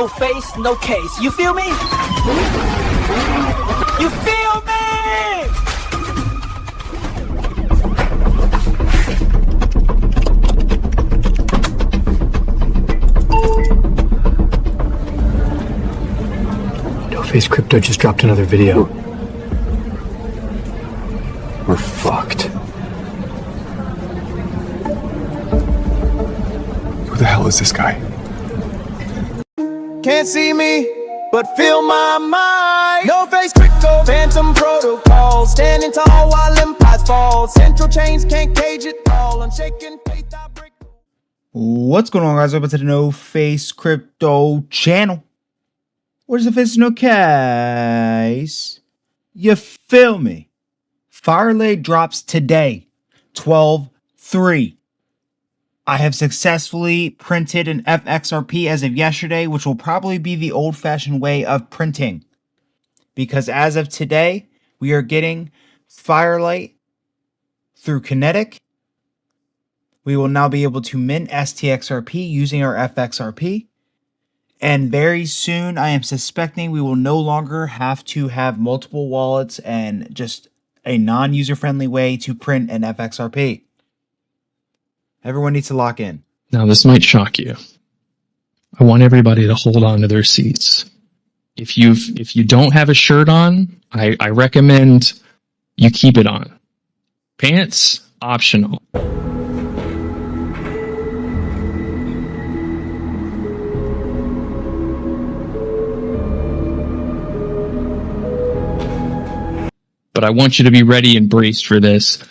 no face, no case. You feel me? You feel me? No Face Crypto just dropped another video. We're fucked. Who the hell is this guy? Can't see me, but feel my mind. No Face Crypto, phantom protocol. Standing tall while empires fall. Central chains can't cage it all. Unshaken faith I break. What's going on, guys? Welcome to the No Face Crypto channel. Where's the face no case? You feel me? Firelight drops today, 12/3. I have successfully printed an FXRP as of yesterday, which will probably be the old-fashioned way of printing. Because as of today, we are getting Firelight through Kinetic. We will now be able to mint sTXRP using our FXRP. And very soon, I am suspecting we will no longer have to have multiple wallets and just a non-user-friendly way to print an FXRP. Everyone needs to lock in. Now, this might shock you. I want everybody to hold on to their seats. If you don't have a shirt on, I recommend you keep it on. Pants, optional. But I want you to be ready and braced for this.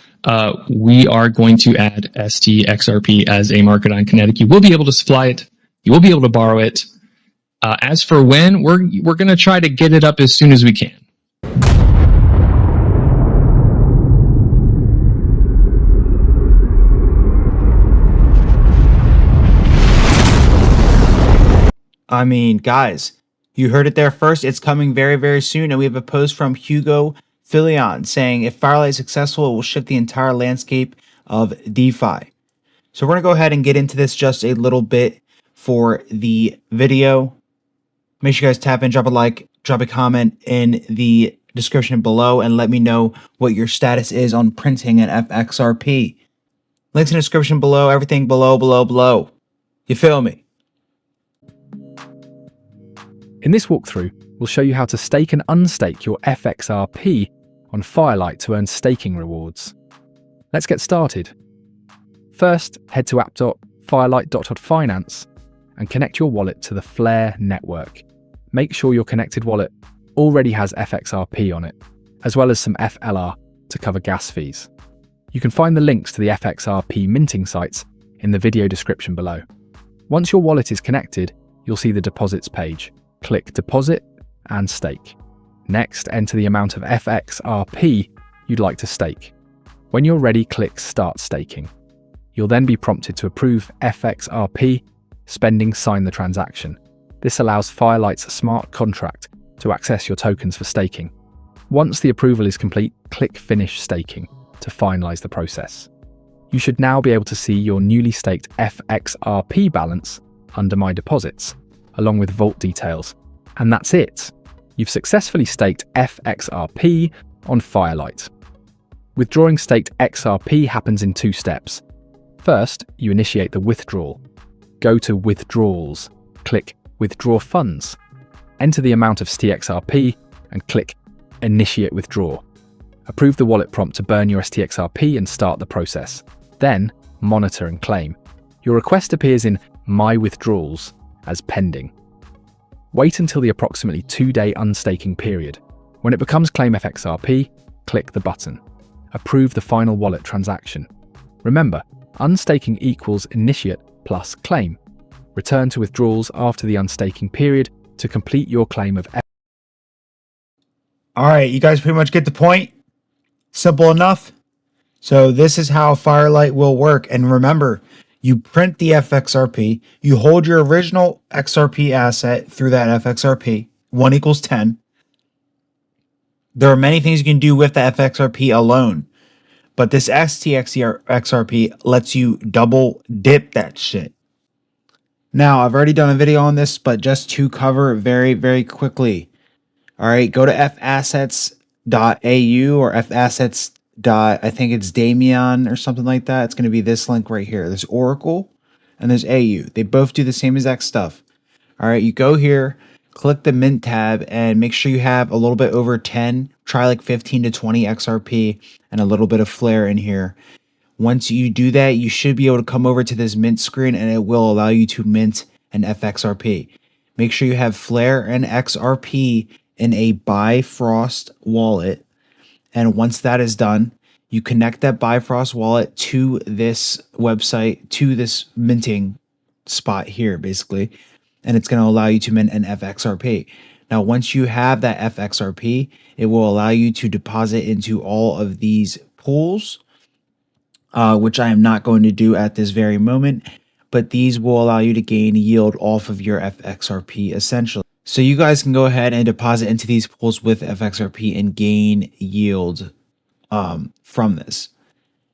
We are going to add sTXRP as a market on Kinetic. You will be able to supply it. You will be able to borrow it. As for when, we're going to try to get it up as soon as we can. I mean, guys, you heard it there first. It's coming very, very soon. And we have a post from Hugo Filion saying if Firelight is successful, it will shift the entire landscape of DeFi. So we're going to go ahead and get into this just a little bit for the video. Make sure you guys tap in, drop a like, drop a comment in the description below, and let me know what your status is on printing an FXRP. Links in the description below, everything below. You feel me? In this walkthrough, we'll show you how to stake and unstake your FXRP on Firelight to earn staking rewards. Let's get started. First, head to app.firelight.finance and connect your wallet to the Flare network. Make sure your connected wallet already has FXRP on it, as well as some FLR to cover gas fees. You can find the links to the FXRP minting sites in the video description below. Once your wallet is connected, you'll see the deposits page. Click Deposit and Stake. Next, enter the amount of FXRP you'd like to stake. When you're ready, click Start Staking. You'll then be prompted to approve FXRP, spending sign the transaction. This allows Firelight's smart contract to access your tokens for staking. Once the approval is complete, click Finish Staking to finalize the process. You should now be able to see your newly staked FXRP balance under My Deposits, along with vault details. And that's it. You've successfully staked FXRP on Firelight. Withdrawing staked XRP happens in 2 steps. First, you initiate the withdrawal. Go to Withdrawals, click Withdraw Funds. Enter the amount of sTXRP and click Initiate Withdraw. Approve the wallet prompt to burn your sTXRP and start the process. Then, monitor and claim. Your request appears in My Withdrawals as pending. Wait until the approximately 2-day unstaking period. When it becomes Claim FXRP, click the button. Approve the final wallet transaction. Remember, unstaking equals initiate plus claim. Return to withdrawals after the unstaking period to complete your claim of All right, you guys pretty much get the point. Simple enough. So this is how Firelight will work. And remember, you print the FXRP, you hold your original XRP asset through that FXRP, 1 equals 10. There are many things you can do with the FXRP alone, but this sTXRP lets you double dip that shit. Now, I've already done a video on this, but just to cover it very, very quickly. All right, go to fassets.au or fassets. I think it's Damian or something like that. It's going to be this link right here. There's Oracle and there's AU. They both do the same exact stuff. All right, you go here, click the Mint tab, and make sure you have a little bit over 10. Try like 15 to 20 XRP and a little bit of Flare in here. Once you do that, you should be able to come over to this mint screen and it will allow you to mint an FXRP. Make sure you have Flare and XRP in a Bifrost wallet. And once that is done, you connect that Bifrost wallet to this website, to this minting spot here, basically. And it's going to allow you to mint an FXRP. Now, once you have that FXRP, it will allow you to deposit into all of these pools, which I am not going to do at this very moment, but these will allow you to gain yield off of your FXRP essentially. So you guys can go ahead and deposit into these pools with FXRP and gain yield from this.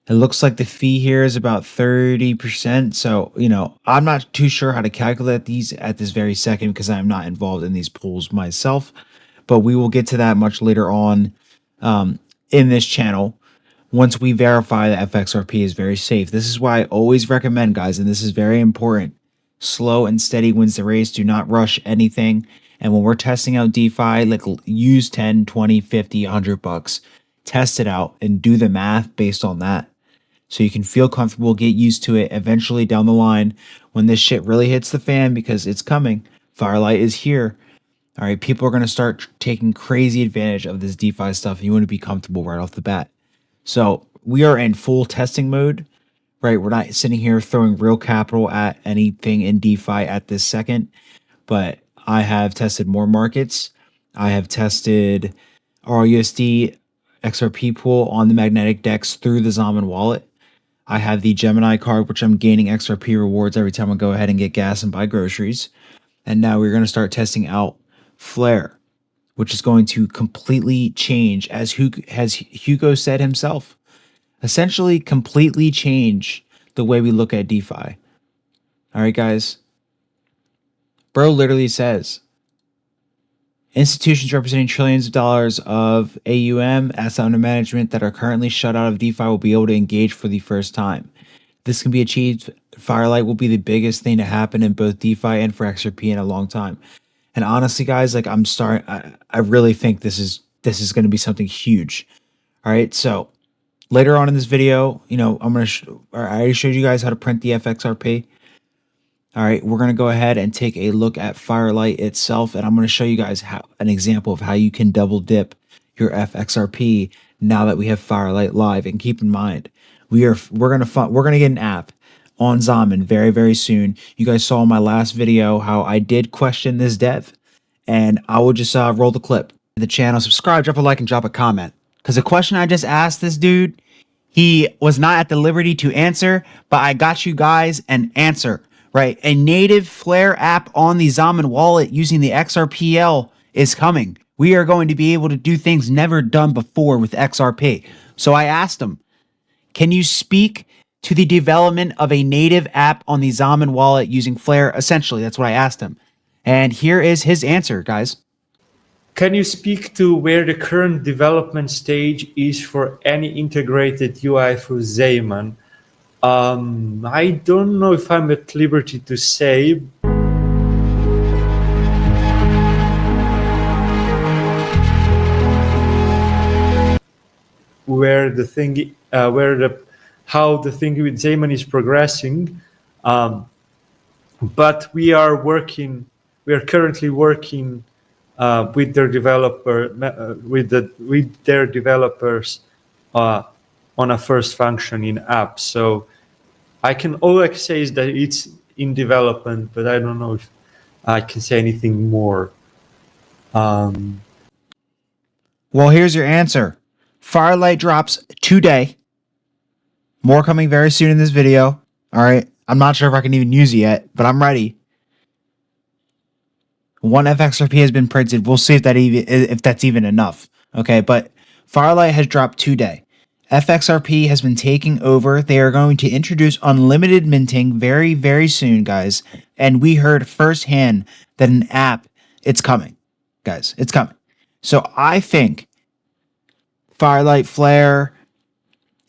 It looks like the fee here is about 30%. So, you know, I'm not too sure how to calculate these at this very second because I'm not involved in these pools myself, but we will get to that much later on in this channel. Once we verify that FXRP is very safe. This is why I always recommend, guys, and this is very important. Slow and steady wins the race. Do not rush anything. And when we're testing out DeFi, like use 10, 20, 50, 100 bucks. Test it out and do the math based on that. So you can feel comfortable, get used to it. Eventually down the line, when this shit really hits the fan, because it's coming, Firelight is here. All right, people are going to start taking crazy advantage of this DeFi stuff. And you want to be comfortable right off the bat. So we are in full testing mode, right? We're not sitting here throwing real capital at anything in DeFi at this second, but I have tested more markets. I have tested RUSD XRP pool on the magnetic DEX through the Zaman wallet. I have the Gemini card, which I'm gaining XRP rewards every time I go ahead and get gas and buy groceries. And now we're going to start testing out Flare, which is going to completely change, as Hugo said himself, essentially completely change the way we look at DeFi. All right, guys. Bro literally says, institutions representing trillions of dollars of AUM, asset under management, that are currently shut out of DeFi will be able to engage for the first time. This can be achieved. Firelight will be the biggest thing to happen in both DeFi and for XRP in a long time. And honestly, guys, like I really think this is going to be something huge. All right. So later on in this video, you know, I already showed you guys how to print the FXRP. All right. We're going to go ahead and take a look at Firelight itself. And I'm going to show you guys an example of how you can double dip your FXRP now that we have Firelight live. And keep in mind, we're going to get an app on Zaman very, very soon. You guys saw in my last video how I did question this dev, and I will just roll the clip. The channel, subscribe, drop a like, and drop a comment. Because the question I just asked this dude, he was not at the liberty to answer, but I got you guys an answer, right? A native Flare app on the Zaman wallet using the XRPL is coming. We are going to be able to do things never done before with XRP. So I asked him, can you speak to the development of a native app on the Zaman wallet using Flare? Essentially, that's what I asked him. And here is his answer, guys. Can you speak to where the current development stage is for any integrated UI through Zaman? I don't know if I'm at liberty to say. How the thing with Zaman is progressing, but we are currently working with their developers on a first functioning app. So all I can say is that it's in development, but I don't know if I can say anything more. Well, here's your answer. Firelight drops today. More coming very soon in this video. All right. I'm not sure if I can even use it yet, but I'm ready. One FXRP has been printed. We'll see if that's even enough. Okay. But Firelight has dropped today. FXRP has been taking over. They are going to introduce unlimited minting very, very soon, guys. And we heard firsthand that an app, it's coming, guys. It's coming. So I think Firelight, Flare,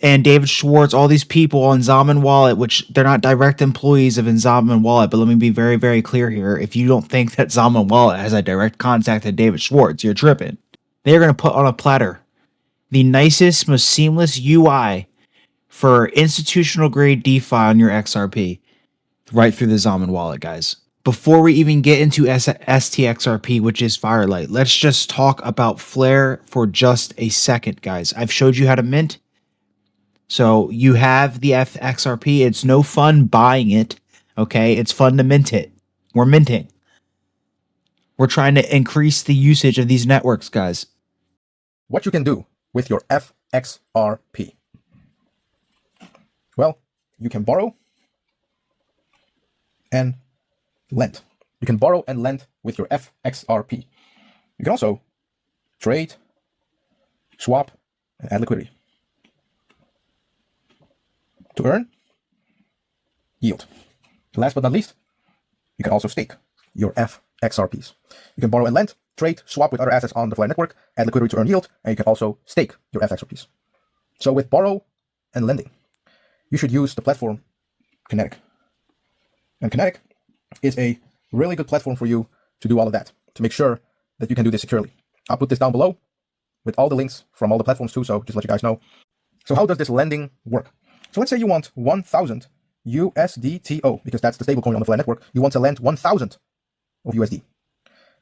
and David Schwartz, all these people on Zaman Wallet, which they're not direct employees of Zaman Wallet, but let me be very, very clear here. If you don't think that Zaman Wallet has a direct contact to David Schwartz, you're tripping. They're going to put on a platter the nicest, most seamless UI for institutional grade DeFi on your XRP right through the Zaman wallet, guys. Before we even get into sTXRP, which is Firelight, let's just talk about Flare for just a second, guys. I've showed you how to mint. So you have the FXRP. It's no fun buying it, okay? It's fun to mint it. We're minting. We're trying to increase the usage of these networks, guys. What you can do with your FXRP? Well, you can borrow and lend. You can borrow and lend with your FXRP. You can also trade, swap, and add liquidity to earn yield. Last but not least, you can also stake your FXRPs. You can borrow and lend, trade, swap with other assets on the Firelight network, add liquidity to earn yield, and you can also stake your FXRPs. So with borrow and lending, you should use the platform Kinetic. And Kinetic is a really good platform for you to do all of that, to make sure that you can do this securely. I'll put this down below with all the links from all the platforms too, so just let you guys know. So how does this lending work? So let's say you want 1,000 USDTO, because that's the stablecoin on the Firelight network. You want to lend 1,000 of USD.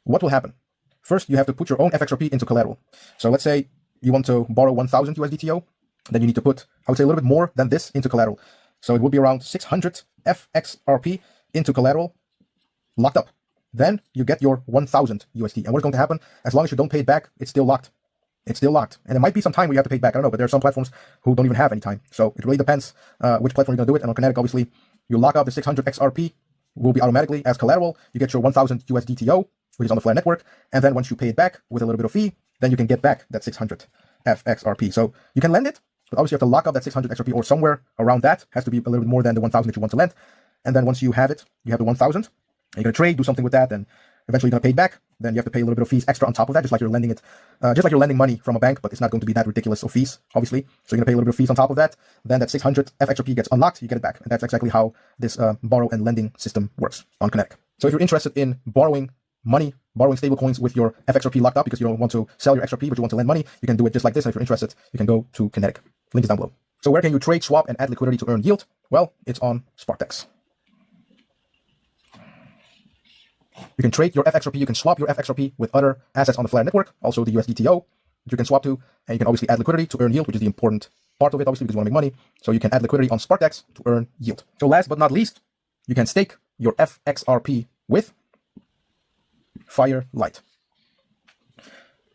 What will happen? First, you have to put your own FXRP into collateral. So let's say you want to borrow 1,000 USDTO, then you need to put, I would say, a little bit more than this into collateral. So it would be around 600 FXRP into collateral locked up. Then you get your 1,000 USD. And what's going to happen? As long as you don't pay it back, it's still locked. It's still locked. And there might be some time where you have to pay it back. I don't know, but there are some platforms who don't even have any time. So it really depends which platform you're going to do it. And on Kinetic, obviously, you lock up the 600 XRP, will be automatically as collateral. You get your 1,000 USDTO, which is on the Firelight network. And then once you pay it back with a little bit of fee, then you can get back that 600 FXRP. So you can lend it, but obviously you have to lock up that 600 XRP or somewhere around that. Has to be a little bit more than the 1,000 that you want to lend. And then once you have it, you have the 1,000, and you're going to trade, do something with that, and eventually you're going to pay it back. Then you have to pay a little bit of fees extra on top of that, just like you're lending it, just like you're lending money from a bank, but it's not going to be that ridiculous of fees, obviously. So you're going to pay a little bit of fees on top of that. Then that 600 FXRP gets unlocked, you get it back. And that's exactly how this borrow and lending system works on Kinetic. So if you're interested in borrowing money, borrowing stable coins with your FXRP locked up because you don't want to sell your XRP, but you want to lend money, you can do it just like this. And if you're interested, you can go to Kinetic. Link is down below. So where can you trade, swap, and add liquidity to earn yield? Well, it's on SparkDEX. You can trade your FXRP, you can swap your FXRP with other assets on the Firelight network, also the USDTO that you can swap to, and you can obviously add liquidity to earn yield, which is the important part of it, obviously, because you want to make money. So you can add liquidity on SparkDEX to earn yield. So last but not least, you can stake your FXRP with Firelight.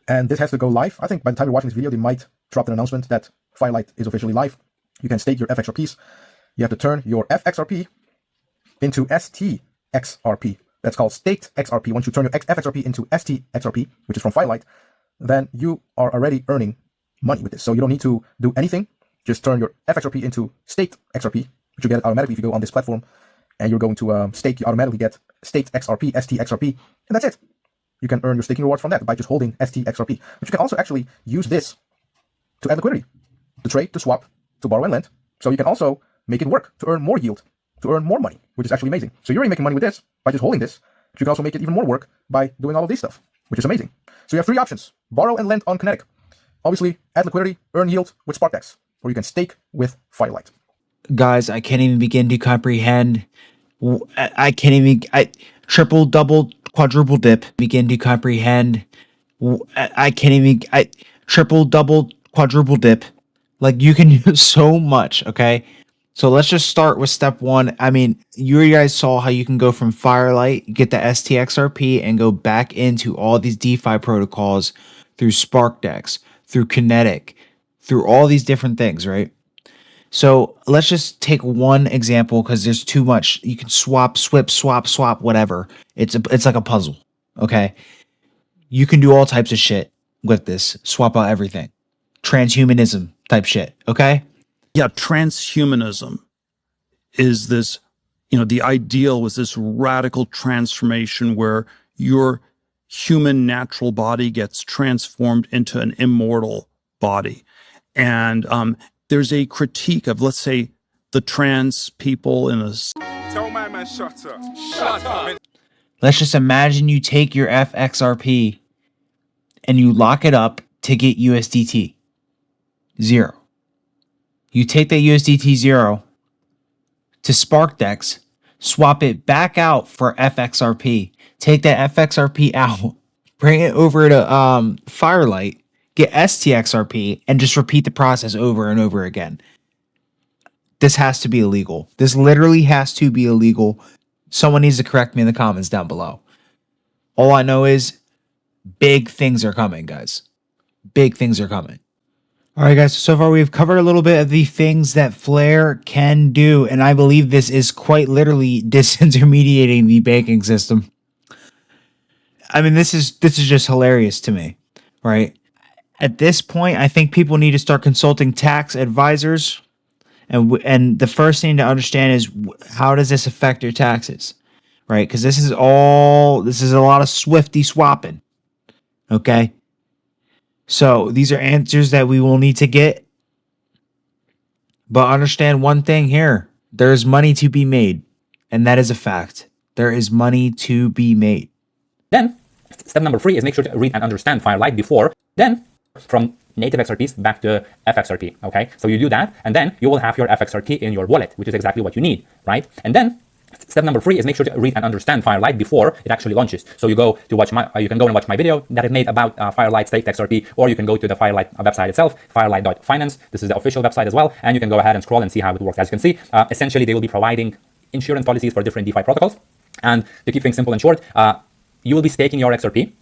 And this has to go live. I think by the time you're watching this video, they might drop an announcement that Firelight is officially live. You can stake your FXRPs. You have to turn your FXRP into sTXRP. That's called staked XRP. Once you turn your FXRP into sTXRP, which is from Firelight, then you are already earning money with this. So you don't need to do anything. Just turn your FXRP into staked XRP, which you get automatically if you go on this platform and you're going to stake. You automatically get staked XRP, sTXRP, and that's it. You can earn your staking rewards from that by just holding sTXRP. But you can also actually use this to add liquidity, to trade, to swap, to borrow and lend. So you can also make it work to earn more yield, to earn more money, which is actually amazing. So you're already making money with this by just holding this, but you can also make it even more work by doing all of this stuff, which is amazing. So you have three options: borrow and lend on Kinetic, obviously add liquidity, earn yield with SparkDEX, or you can stake with Firelight. Guys, I can't even begin to comprehend. I can't even, triple, double, quadruple dip, begin to comprehend. I can't even, triple, double, quadruple dip. Like, you can use so much, okay? So let's just start with step one. I mean, you guys saw how you can go from Firelight, get the sTXRP, and go back into all these DeFi protocols through SparkDEX, through Kinetic, through all these different things, right? So let's just take one example because there's too much. You can swap, swap, whatever. It's like a puzzle, okay? You can do all types of shit with this. Swap out everything. Transhumanism, type shit. Okay. Yeah, transhumanism is this, the ideal was this radical transformation where your human natural body gets transformed into an immortal body. And there's a critique of, let's say, the trans people in a... Tell my man, shut up. Shut up. Let's just imagine you take your FXRP and you lock it up to get USDT 0. You take that USDT 0 to SparkDEX, swap it back out for FXRP, take that FXRP out, bring it over to Firelight, get sTXRP, and just repeat the process over and over again. This has to be illegal. This literally has to be illegal. Someone needs to correct me in the comments down below. All I know is big things are coming, guys. Big things are coming. All right, guys. So far, we've covered a little bit of the things that Flare can do, and I believe this is quite literally disintermediating the banking system. I mean, this is just hilarious to me, right? At this point, I think people need to start consulting tax advisors, and the first thing to understand is how does this affect your taxes, right? Because this is a lot of swifty swapping, okay? So these are answers that we will need to get. But understand one thing here. There is money to be made. And that is a fact. There is money to be made. Then, step number 3 is make sure to read and understand Firelight before. Then, from native XRPs back to FXRP, okay? So you do that, and then you will have your FXRP in your wallet, which is exactly what you need, right? And then, step number 3 is make sure to read and understand Firelight before it actually launches. So you go to watch you can go and watch my video that I made about Firelight sTXRP, or you can go to the Firelight website itself, firelight.finance. This is the official website as well, and you can go ahead and scroll and see how it works. As you can see, essentially they will be providing insurance policies for different DeFi protocols. And to keep things simple and short, you will be staking your XRP.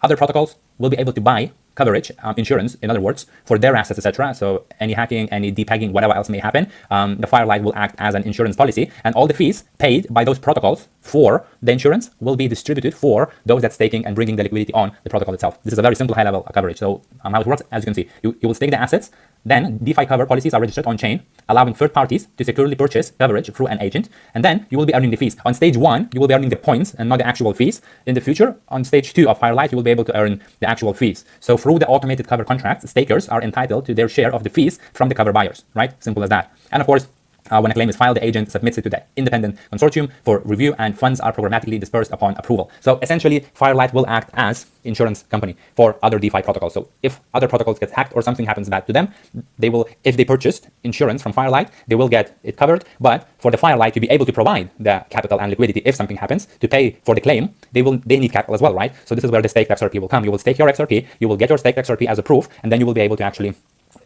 Other protocols will be able to buy coverage, insurance, in other words, for their assets, etc. So any hacking, any depegging, whatever else may happen, the Firelight will act as an insurance policy, and all the fees paid by those protocols for the insurance will be distributed for those that staking and bringing the liquidity on the protocol itself. This is a very simple high-level coverage. So how it works, as you can see, you will stake the assets, then DeFi cover policies are registered on chain, allowing third parties to securely purchase coverage through an agent, and then you will be earning the fees. On stage 1, you will be earning the points and not the actual fees. In the future, on stage 2 of Firelight, you will be able to earn the actual fees. So through the automated cover contracts, stakers are entitled to their share of the fees from the cover buyers, right? Simple as that. And of course, when a claim is filed, the agent submits it to the independent consortium for review, and funds are programmatically dispersed upon approval. So essentially, Firelight will act as insurance company for other DeFi protocols. So if other protocols get hacked or something happens bad to them, they will, if they purchased insurance from Firelight, they will get it covered. But for the Firelight to be able to provide the capital and liquidity if something happens, to pay for the claim, they need capital as well, right? So this is where the staked XRP will come. You will stake your XRP, you will get your staked XRP as a proof, and then you will be able to actually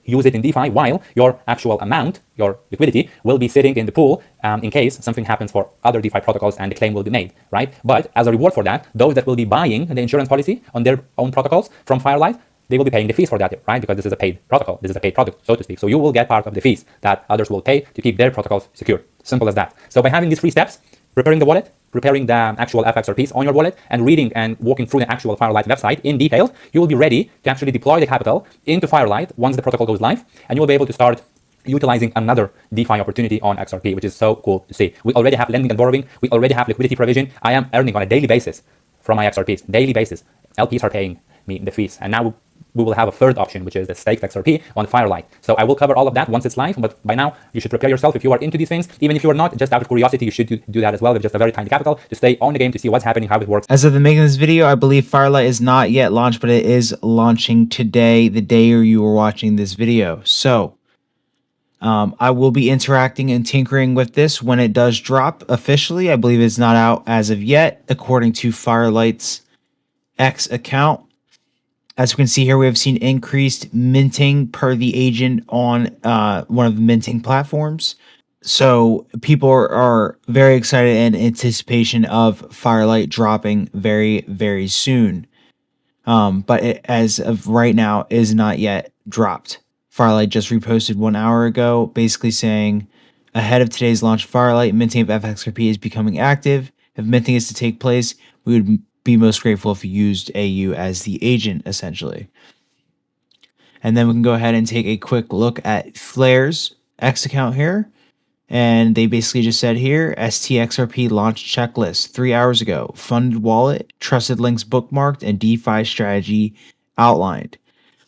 use it in DeFi, while your actual amount, your liquidity, will be sitting in the pool in case something happens for other DeFi protocols and the claim will be made, right? But as a reward for that, those that will be buying the insurance policy on their own protocols from Firelight, they will be paying the fees for that, right? Because this is a paid protocol. This is a paid product, so to speak. So you will get part of the fees that others will pay to keep their protocols secure. Simple as that. So by having these 3 steps, preparing the wallet, preparing the actual FXRPs on your wallet, and reading and walking through the actual Firelight website in detail, you will be ready to actually deploy the capital into Firelight once the protocol goes live, and you will be able to start utilizing another DeFi opportunity on XRP, which is so cool to see. We already have lending and borrowing. We already have liquidity provision. I am earning on a daily basis from my XRPs. Daily basis. LPs are paying me the fees. And now we will have a third option, which is the staked XRP on Firelight. So I will cover all of that once it's live, but by now you should prepare yourself if you are into these things. Even if you are not, just out of curiosity, you should do that as well with just a very tiny capital to stay on the game, to see what's happening, how it works. As of the making of this video, I believe Firelight is not yet launched, but it is launching today, the day you are watching this video. So I will be interacting and tinkering with this when it does drop officially. I believe it's not out as of yet, according to Firelight's X account. As we can see here, we have seen increased minting per the agent on one of the minting platforms. So people are very excited in anticipation of Firelight dropping very, very soon. But it, as of right now, is not yet dropped. Firelight just reposted 1 hour ago, basically saying, ahead of today's launch of Firelight, minting of FXRP is becoming active. If minting is to take place, we would be most grateful if you used AU as the agent, essentially. And then we can go ahead and take a quick look at Flare's X account here. And they basically just said here, sTXRP launch checklist 3 hours ago, funded wallet, trusted links bookmarked, and DeFi strategy outlined.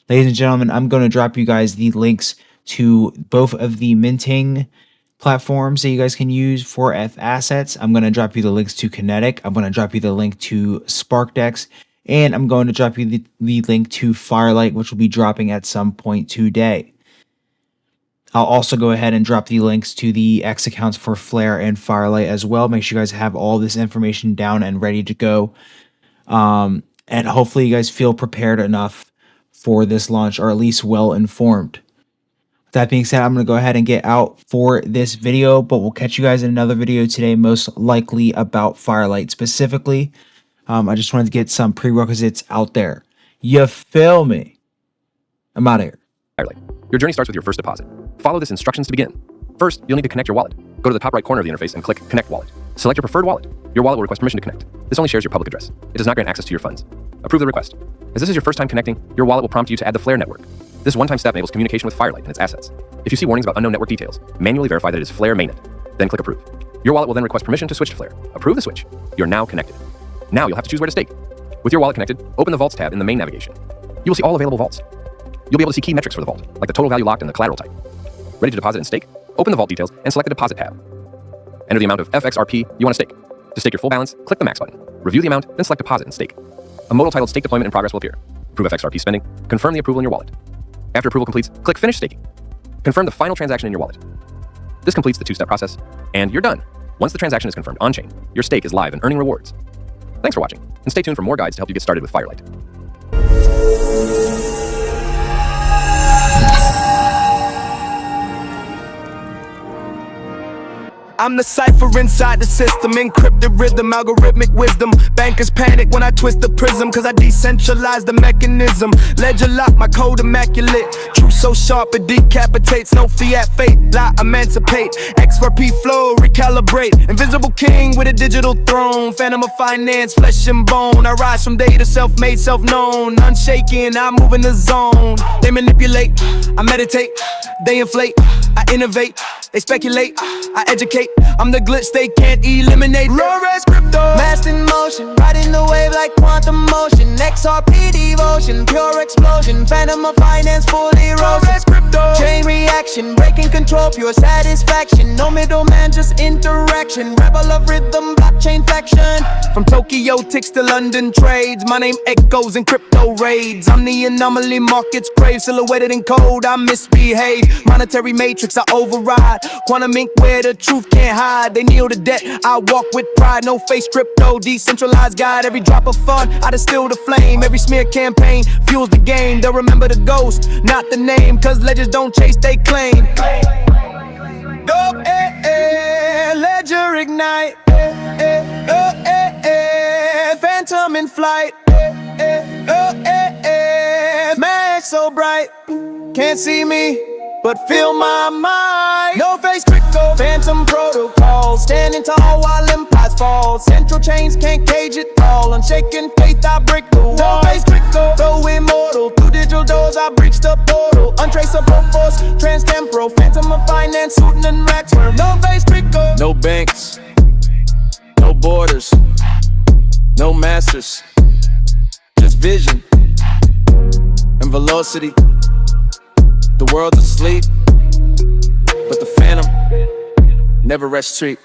Ladies and gentlemen, I'm going to drop you guys the links to both of the minting platforms that you guys can use for F assets. I'm going to drop you the links to Kinetic. I'm going to drop you the link to SparkDEX. And I'm going to drop you the link to Firelight, which will be dropping at some point today. I'll also go ahead and drop the links to the X accounts for Flare and Firelight as well. Make sure you guys have all this information down and ready to go. And hopefully you guys feel prepared enough for this launch, or at least well informed. With that being said, I'm going to go ahead and get out for this video, but we'll catch you guys in another video today, most likely about Firelight specifically. I just wanted to get some prerequisites out there. You feel me? I'm out of here. Firelight. Your journey starts with your first deposit. Follow this instructions to begin. First, you'll need to connect your wallet. Go to the top right corner of the interface and click Connect Wallet. Select your preferred wallet. Your wallet will request permission to connect. This only shares your public address. It does not grant access to your funds. Approve the request. As this is your first time connecting, your wallet will prompt you to add the Flare network. This one-time step enables communication with Firelight and its assets. If you see warnings about unknown network details, manually verify that it is Flare mainnet. Then click Approve. Your wallet will then request permission to switch to Flare. Approve the switch. You're now connected. Now you'll have to choose where to stake. With your wallet connected, open the Vaults tab in the main navigation. You will see all available vaults. You'll be able to see key metrics for the vault, like the total value locked and the collateral type. Ready to deposit and stake? Open the vault details and select the deposit tab. Enter the amount of FXRP you want to stake. To stake your full balance, click the max button. Review the amount, then select deposit and stake. A modal titled Stake Deployment in Progress will appear. Approve FXRP spending. Confirm the approval in your wallet. After approval completes, click Finish Staking. Confirm the final transaction in your wallet. This completes the two-step process, and you're done. Once the transaction is confirmed on-chain, your stake is live and earning rewards. Thanks for watching, and stay tuned for more guides to help you get started with Firelight. I'm the cipher inside the system, encrypted rhythm, algorithmic wisdom. Bankers panic when I twist the prism, cause I decentralize the mechanism. Ledger lock, my code immaculate. Truth so sharp it decapitates. No fiat fate, lie emancipate. XRP flow, recalibrate. Invisible king with a digital throne. Phantom of finance, flesh and bone. I rise from day to self-made, self-known. Unshaken, I move in the zone. They manipulate, I meditate. They inflate, I innovate. They speculate, I educate. I'm the glitch they can't eliminate. Raw res crypto, masked in motion, riding the wave like quantum motion. XRP devotion, pure explosion. Phantom of finance, fully raw res crypto. Chain reaction, breaking control, pure satisfaction. No middleman, just interaction. Rebel of rhythm, blockchain faction. From Tokyo ticks to London trades. My name echoes in crypto raids. I'm the anomaly markets crave. Silhouetted in code, I misbehave. Monetary matrix, I override. Quantum ink where the truth can't hide. They kneel to debt, I walk with pride. No face crypto, decentralized guide. Every drop of fun, I distill the flame. Every smear campaign fuels the game. They'll remember the ghost, not the name. Cause legends don't chase, they claim. Go, ledger ignite. Phantom in flight. Man so bright. Can't see me, but feel my mind. No face crypto, phantom protocol. Standing tall while empires fall. Central chains can't cage it all. Unshaken faith, I break the wall. No face crypto, though immortal. Through digital doors, I breach the portal. Untraceable force, transtemporal. Phantom of finance, suiting and racks. No face crypto. No banks, no borders, no masters. Just vision and velocity. The world's asleep, but the phantom never rests street.